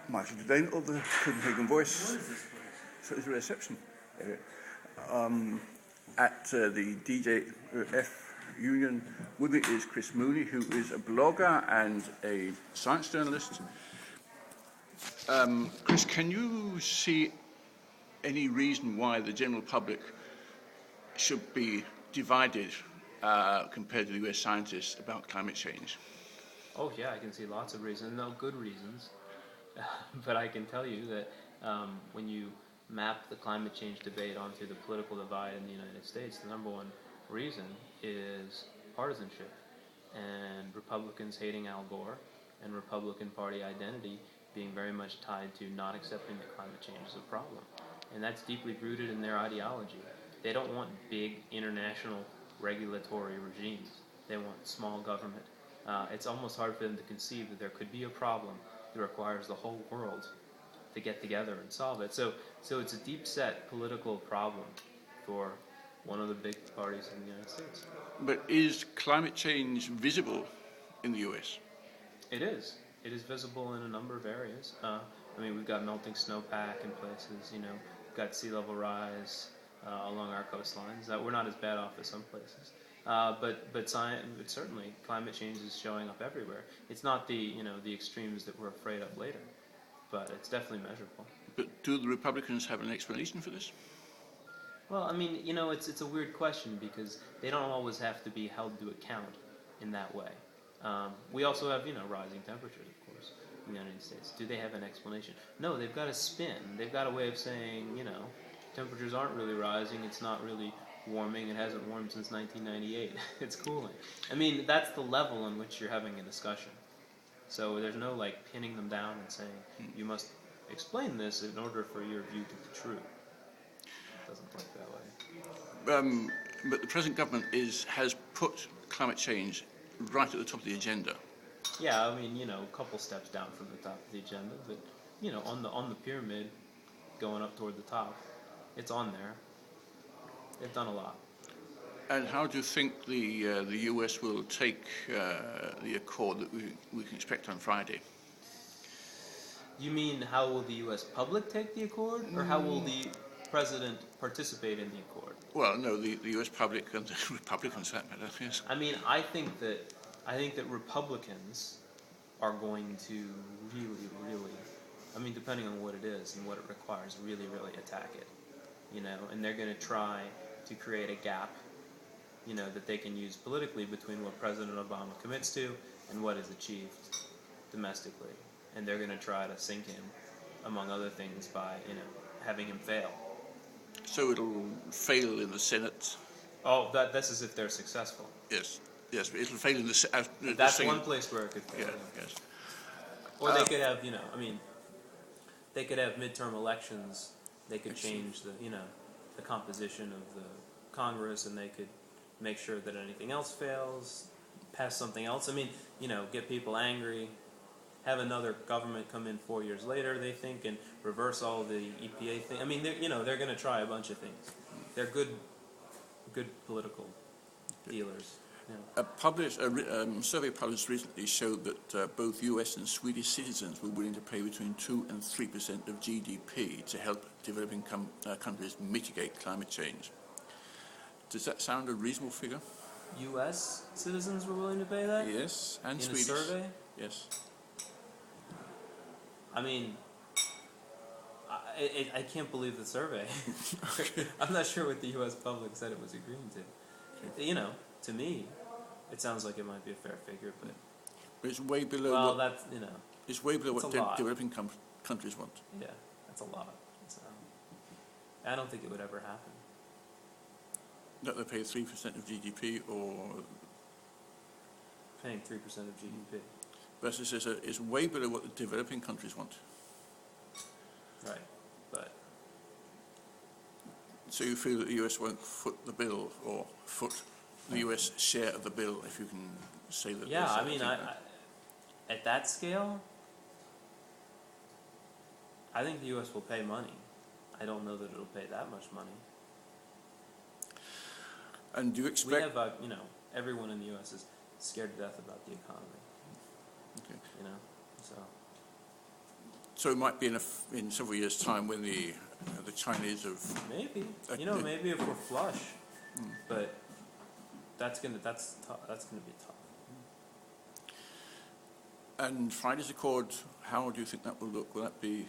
Michael Laine of the Copenhagen Voice. So it's a reception area. At the DJF Union with me is Chris Mooney, who is a blogger and a science journalist. Chris, can you see any reason why the general public should be divided compared to the US scientists about climate change? Oh yeah, I can see lots of reasons, no good reasons, but I can tell you that when you map the climate change debate onto the political divide in the United States, the number one reason is partisanship, and Republicans hating Al Gore, and Republican Party identity being very much tied to not accepting that climate change is a problem. And that's deeply rooted in their ideology. They don't want big international regulatory regimes. They want small government. It's almost hard for them to conceive that there could be a problem that requires the whole world to get together and solve it. So it's a deep-set political problem for one of the big parties in the United States. But is climate change visible in the US? It is. It is visible in a number of areas. We've got melting snowpack in places, we've got sea level rise along our coastlines. We're not as bad off as some places. But certainly climate change is showing up everywhere. It's not the extremes that we're afraid of later, but it's definitely measurable. But do the Republicans have an explanation for this? Well, it's a weird question because they don't always have to be held to account in that way. We also have rising temperatures, of course, in the United States. Do they have an explanation? No, they've got a spin. They've got a way of saying temperatures aren't really rising. It's not really warming. It hasn't warmed since 1998. It's cooling. That's the level on which you're having a discussion. So there's no pinning them down and saying you must explain this in order for your view to be true. It doesn't work that way. But the present government has put climate change right at the top of the agenda. Yeah, a couple steps down from the top of the agenda, but on the pyramid, going up toward the top, it's on there. They've done a lot. And how do you think the US will take the accord that we can expect on Friday? You mean how will the US public take the accord, or how will the president participate in the accord? Well, no, the US public and the Republicans, that matter, yes. I think that Republicans are going to really, depending on what it is and what it requires, really attack it. And they're going to try to create a gap, that they can use politically between what President Obama commits to and what is achieved domestically. And they're going to try to sink him, among other things, by, having him fail. So it'll fail in the Senate? Oh, that's as if they're successful. Yes, but it'll fail in the Senate. That's one place where it could fail. Yeah, yes. Or they could have, they could have midterm elections. They could change the composition of the Congress, and they could make sure that anything else fails, pass something else. Get people angry, have another government come in 4 years later, they think, and reverse all the EPA thing. They're going to try a bunch of things. They're good political dealers. Yeah. A survey published recently showed that both US and Swedish citizens were willing to pay between 2 and 3% of GDP to help developing countries mitigate climate change. Does that sound a reasonable figure? US citizens were willing to pay that? Yes, and in Swedish. In a survey? Yes. I can't believe the survey. I'm not sure what the US public said it was agreeing to. To me, it sounds like it might be a fair figure, but it's way below. Well, that's it's way below what developing countries want. Yeah, that's a lot. I don't think it would ever happen. That they pay 3% of GDP, or paying 3% of GDP. But it's way below what the developing countries want. Right, but so you feel that the US won't foot the bill, or foot the US share of the bill, if you can say that? Yeah, at that scale, I think the US will pay money. I don't know that it'll pay that much money. And do you expect... We have, everyone in the US is scared to death about the economy. Okay. So So it might be in several years' time when the Chinese have... Maybe. Maybe if we're flush. But that's gonna be tough. And Friday's Accord, how do you think that will look? Will that be...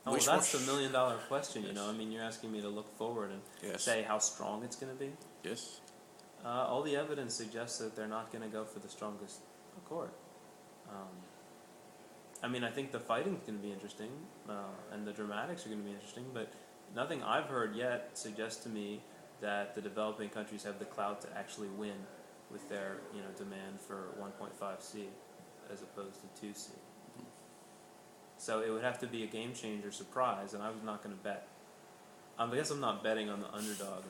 Oh, that's the million-dollar question, Yes. I mean, you're asking me to look forward and Yes. say how strong it's going to be. Yes. All the evidence suggests that they're not going to go for the strongest accord. I mean, I think the fighting's going to be interesting, and the dramatics are going to be interesting, but nothing I've heard yet suggests to me that the developing countries have the clout to actually win with their, demand for 1.5C as opposed to 2C. So it would have to be a game changer surprise, and I was not going to bet. I guess I'm not betting on the underdog,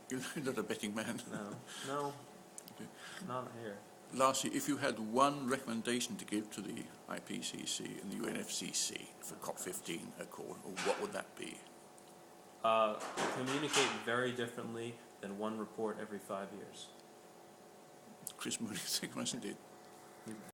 You're not a betting man. No, Okay. not here. Lastly, if you had one recommendation to give to the IPCC and the UNFCCC for COP15 Accord, what would that be? Communicate very differently than one report every 5 years. Chris Mooney, thank you much indeed.